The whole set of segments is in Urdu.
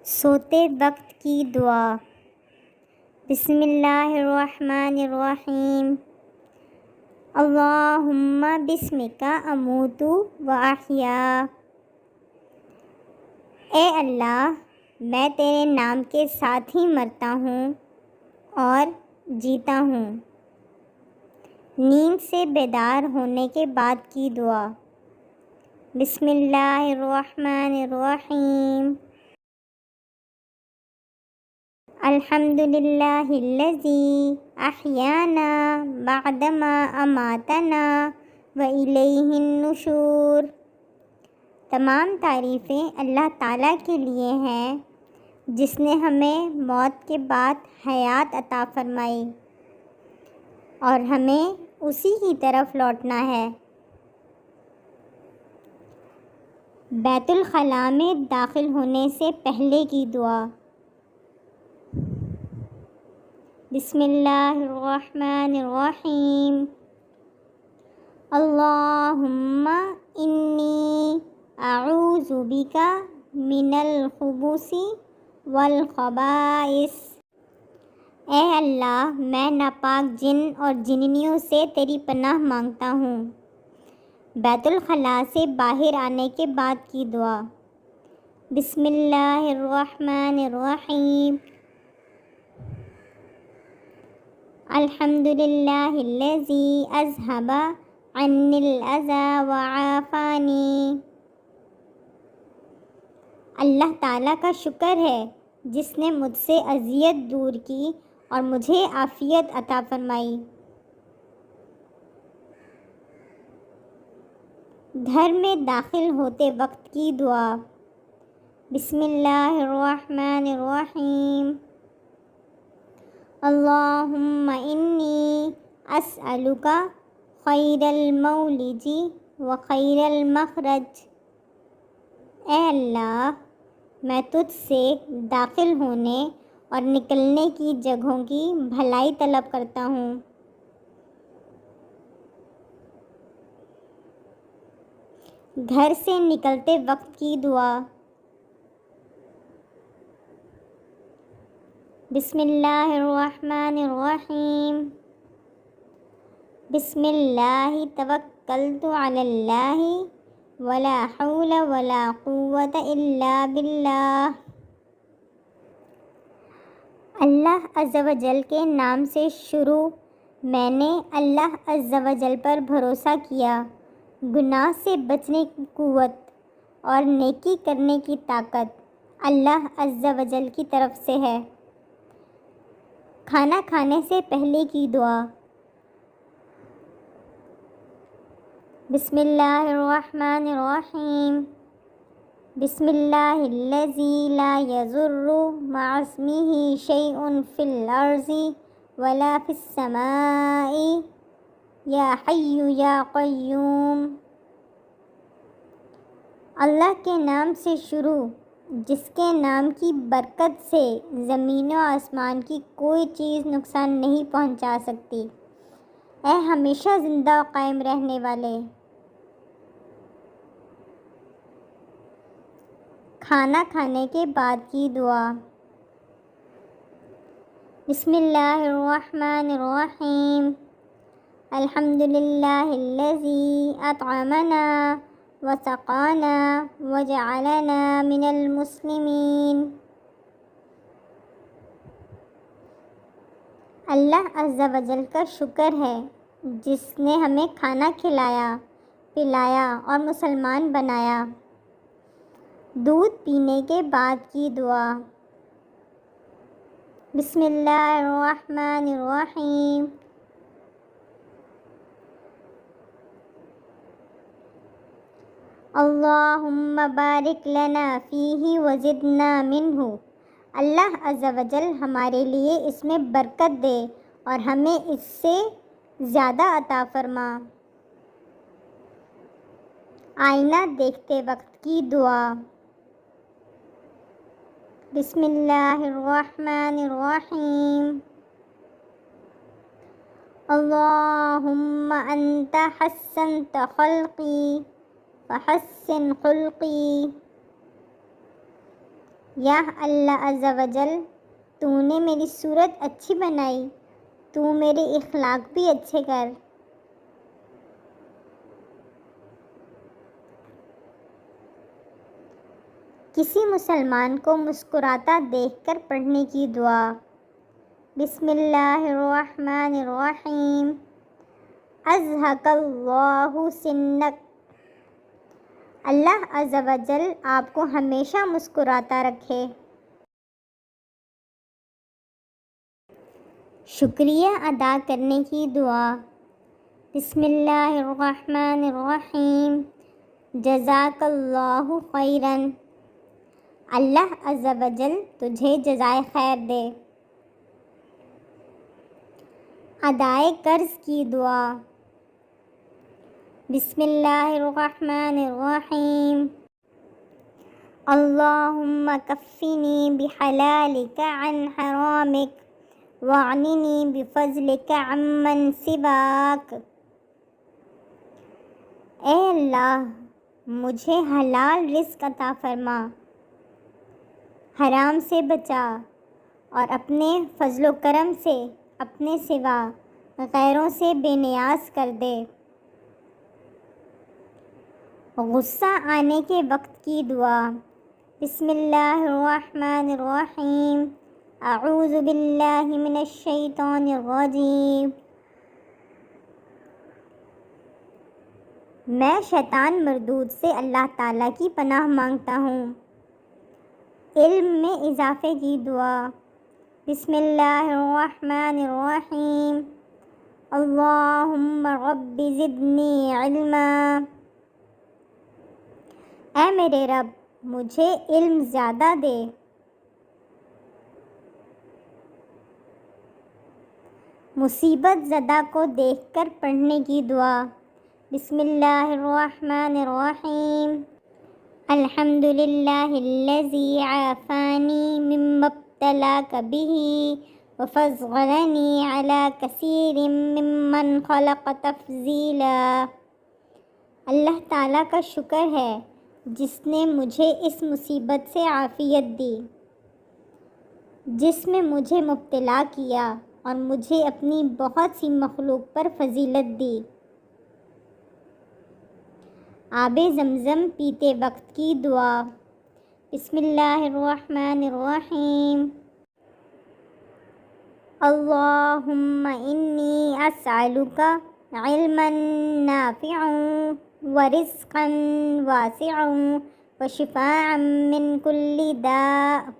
سوتے وقت کی دعا۔ بسم اللہ الرحمن الرحیم۔ اللہم بسمک اموت و احیا۔ اے اللہ، میں تیرے نام کے ساتھ ہی مرتا ہوں اور جیتا ہوں۔ نیند سے بیدار ہونے کے بعد کی دعا۔ بسم اللہ الرحمن الرحیم۔ الحمد للہ الذی احیانا بعدما اماتنا والیہ النشور۔ تمام تعریفیں اللہ تعالیٰ کے لیے ہیں جس نے ہمیں موت کے بعد حیات عطا فرمائی اور ہمیں اسی کی طرف لوٹنا ہے۔ بیت الخلاء میں داخل ہونے سے پہلے کی دعا۔ بسم اللہ الرحمن الرحیم۔ اللہم انی اعوذ بک من الخبث والخبائث۔ اے اللہ، میں ناپاک جن اور جننیوں سے تیری پناہ مانگتا ہوں۔ بیت الخلاء سے باہر آنے کے بعد کی دعا۔ بسم اللہ الرحمن الرحیم۔ الحمد للہ الذی اذھب عنی الاذی وعافانی۔ اللہ تعالیٰ کا شکر ہے جس نے مجھ سے اذیت دور کی اور مجھے عافیت عطا فرمائی۔ گھر میں داخل ہوتے وقت کی دعا۔ بسم اللہ الرحمن الرحیم۔ اللہم انی اسألک خیر المولج و خیر المخرج۔ اے اللہ، میں تجھ سے داخل ہونے اور نکلنے کی جگہوں کی بھلائی طلب کرتا ہوں۔ گھر سے نکلتے وقت کی دعا۔ بسم اللہ الرحمن الرحیم۔ بسم اللہ توکلت علی اللہ ولا حول ولا قوة الا باللہ۔ اللہ عز و جل کے نام سے شروع۔ میں نے اللہ عز و جل پر بھروسہ کیا۔ گناہ سے بچنے کی قوت اور نیکی کرنے کی طاقت اللہ عز و جل کی طرف سے ہے۔ کھانا کھانے سے پہلے کی دعا۔ بسم اللہ الرحمن الرحیم۔ بسم اللہ الذی لا یضر مع اسمہ شیء فی الارض ولا فی السماء یا حی یا قیوم۔ اللہ کے نام سے شروع، جس کے نام کی برکت سے زمین و آسمان کی کوئی چیز نقصان نہیں پہنچا سکتی۔ اے ہمیشہ زندہ و قائم رہنے والے۔ کھانا کھانے کے بعد کی دعا۔ بسم اللہ الرحمن الرحیم۔ الحمد للہ الذی اطعمنا وسقانا وجعلنا من المسلمین۔ اللہ عز و جل کا شکر ہے جس نے ہمیں کھانا کھلایا، پلایا اور مسلمان بنایا۔ دودھ پینے کے بعد کی دعا۔ بسم اللہ الرحمن الرحیم۔ اللہم بارک لنا فیہ وزدنا منہ۔ اللہ عز و جل ہمارے لیے اس میں برکت دے اور ہمیں اس سے زیادہ عطا فرما۔ آئینہ دیکھتے وقت کی دعا۔ بسم اللہ الرحمن الرحیم۔ اللہم انت حسنت خلقی فحسن خلقی۔ یا اللہ عز و جل، تو نے میری صورت اچھی بنائی، تو میرے اخلاق بھی اچھے کر۔ کسی مسلمان کو مسکراتا دیکھ کر پڑھنے کی دعا۔ بسم اللہ الرحمن الرحیم۔ اضحک اللہ سنک۔ اللہ عز و جل آپ کو ہمیشہ مسکراتا رکھے۔ شکریہ ادا کرنے کی دعا۔ بسم اللہ الرحمن الرحیم۔ جزاک اللہ خیراً۔ اللہ عز و جل تجھے جزائے خیر دے۔ ادائے قرض کی دعا۔ بسم اللہ الرحمن الرحیم۔ اللہم کفنی بحلالک عن حرامک واغننی بفضلک عمن سواک۔ اے اللہ، مجھے حلال رزق عطا فرما، حرام سے بچا، اور اپنے فضل و کرم سے اپنے سوا غیروں سے بے نیاز کر دے۔ غصہ آنے کے وقت کی دعا۔ بسم اللہ الرحمن الرحیم۔ اعوذ باللہ من الشیطان الرجیم۔ میں شیطان مردود سے اللہ تعالیٰ کی پناہ مانگتا ہوں۔ علم میں اضافے کی دعا۔ بسم اللہ الرحمن الرحیم۔ اللہم رب زدنی علما۔ اے میرے رب، مجھے علم زیادہ دے۔ مصیبت زدہ کو دیکھ کر پڑھنے کی دعا۔ بسم اللہ الرحمن الرحیم۔ الحمد للہ الذی عافانی مما ابتلاک بہ وفضلنی علی کثیر ممن خلق تفضیلا۔ اللہ تعالیٰ کا شکر ہے جس نے مجھے اس مصیبت سے عافیت دی جس میں مجھے مبتلا کیا، اور مجھے اپنی بہت سی مخلوق پر فضیلت دی۔ آب زمزم پیتے وقت کی دعا۔ بسم اللہ الرحمن الرحیم۔ اللہم انی اسألک علما نافعا ورزقا واسعا وشفاء من کل داء۔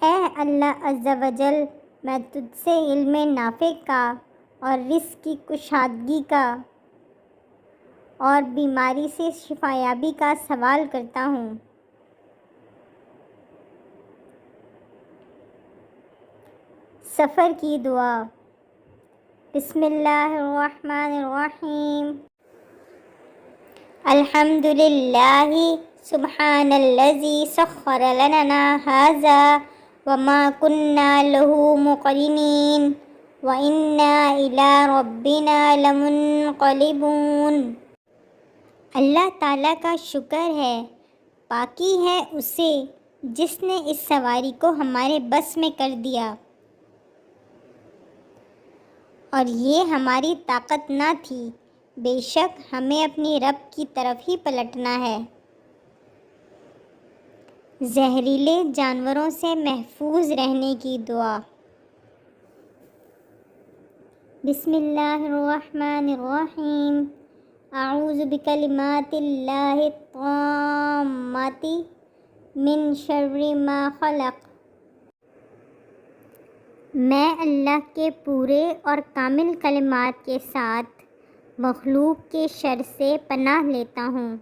اے اللہ عز و جل، میں تجھ سے علم نافع کا اور رزق کی کشادگی کا اور بیماری سے شفایابی کا سوال کرتا ہوں۔ سفر کی دعا۔ بسم اللہ الرحمن الرحیم۔ الحمد للہ سبحان الذی سخر لنا ھذا وما كنا له مقرنین وإنا إلی ربنا لمنقلبون۔ اللہ تعالیٰ کا شکر ہے، پاکی ہے اسے جس نے اس سواری کو ہمارے بس میں کر دیا، اور یہ ہماری طاقت نہ تھی، بے شک ہمیں اپنی رب کی طرف ہی پلٹنا ہے۔ زہریلے جانوروں سے محفوظ رہنے کی دعا۔ بسم اللہ الرحمن الرحیم۔ اعوذ بکلمات اللہ التامات من شر ما خلق۔ میں اللہ کے پورے اور کامل کلمات کے ساتھ مخلوق کے شر سے پناہ لیتا ہوں۔